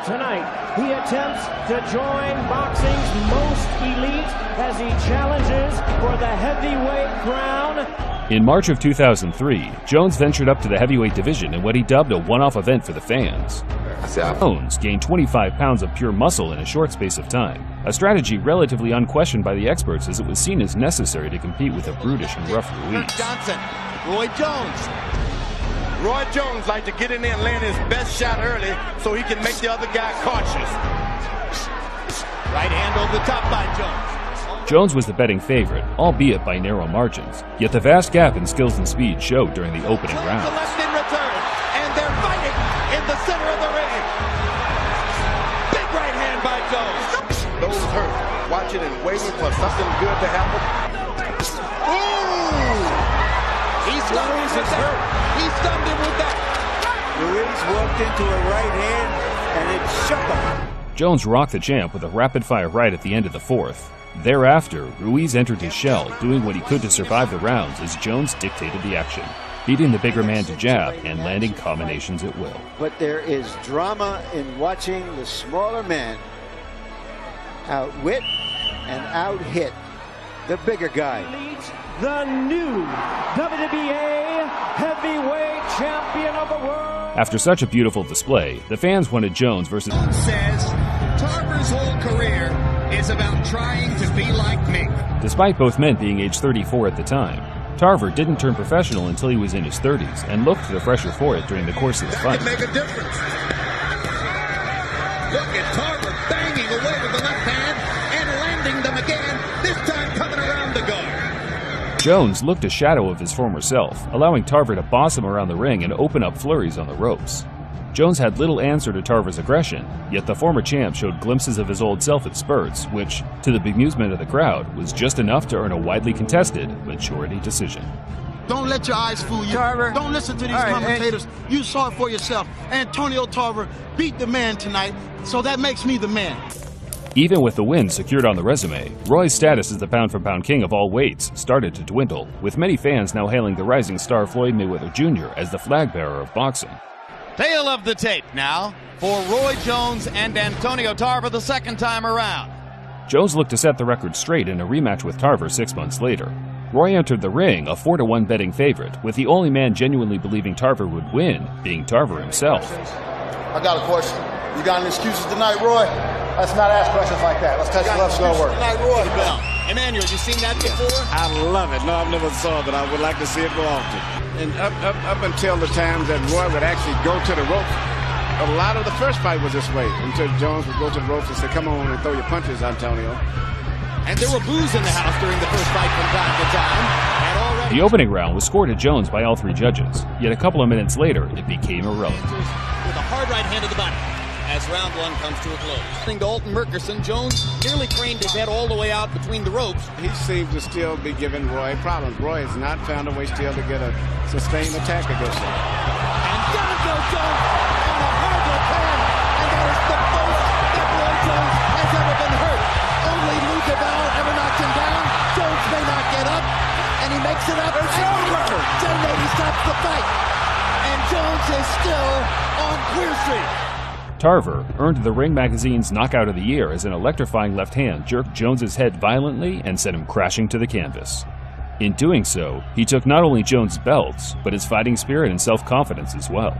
Tonight, he attempts to join boxing's most elite as he challenges for the heavyweight crown. In March of 2003, Jones ventured up to the heavyweight division in what he dubbed a one-off event for the fans. Jones gained 25 pounds of pure muscle in a short space of time, a strategy relatively unquestioned by the experts as it was seen as necessary to compete with a brutish and rough Ruiz. Johnson, Roy Jones. Roy Jones likes to get in there and land his best shot early so he can make the other guy cautious. Right hand over the top by Jones. Jones was the betting favorite, albeit by narrow margins, yet the vast gap in skills and speed showed during the opening round. The left in return, and they're fighting in the center of the ring. Big right hand by Jones. Those hurt, watching and waiting for something good to happen. Ooh! He's stunned him with that. He stunned him with that. Ruiz walked into a right hand, and it shook him. Jones rocked the champ with a rapid-fire right at the end of the fourth. Thereafter, Ruiz entered his shell, doing what he could to survive the rounds as Jones dictated the action, beating the bigger man to jab and landing combinations at will. But there is drama in watching the smaller man outwit and out-hit the bigger guy. The new WBA heavyweight champion of the world. After such a beautiful display, the fans wanted Jones versus... Says Tarver's whole career is about trying to be like me. Despite both men being age 34 at the time, Tarver didn't turn professional until he was in his 30s and looked the fresher for it during the course of the fight. That could make a difference. Look at Tarver banging away with the left hand and landing them again, this time coming around the guard. Jones looked a shadow of his former self, allowing Tarver to boss him around the ring and open up flurries on the ropes. Jones had little answer to Tarver's aggression, yet the former champ showed glimpses of his old self at spurts, which, to the bemusement of the crowd, was just enough to earn a widely contested majority decision. Don't let your eyes fool you. Tarver. Don't listen to these commentators. You saw it for yourself. Antonio Tarver beat the man tonight, so that makes me the man. Even with the win secured on the resume, Roy's status as the pound-for-pound king of all weights started to dwindle, with many fans now hailing the rising star Floyd Mayweather Jr. as the flag-bearer of boxing. Tale of the tape now for Roy Jones and Antonio Tarver the second time around. Jones looked to set the record straight in a rematch with Tarver 6 months later. Roy entered the ring a 4-1 betting favorite, with the only man genuinely believing Tarver would win being Tarver himself. I got a question. You got any excuses tonight, Roy? Let's not ask questions like that. Let's touch the left go work. Tonight, Roy. Emmanuel, you seen that before? I love it. No, I've never saw it, but I would like to see it more often. And up until the time that Roy would actually go to the rope, a lot of the first fight was this way, until Jones would go to the ropes and say, come on and throw your punches, Antonio. And there were boos in the house during the first fight from time to time. And already The opening round was scored to Jones by all three judges, yet a couple of minutes later, it became irrelevant. with a hard right hand to the body. As round one comes to a close. To Alton Murkerson, Jones nearly craned his head all the way out between the ropes. He seems to still be giving Roy problems. Roy has not found a way still to get a sustained attack against him. And down goes Jones on a hard left hand. And that is the most that Roy Jones has ever been hurt. Only Lou DeVal ever knocked him down. Jones may not get up. And he makes it up. It's over. Jay Lady stops the fight. And Jones is still on Queer Street. Tarver earned the Ring Magazine's Knockout of the Year as an electrifying left hand jerked Jones's head violently and sent him crashing to the canvas. In doing so, he took not only Jones' belts, but his fighting spirit and self-confidence as well.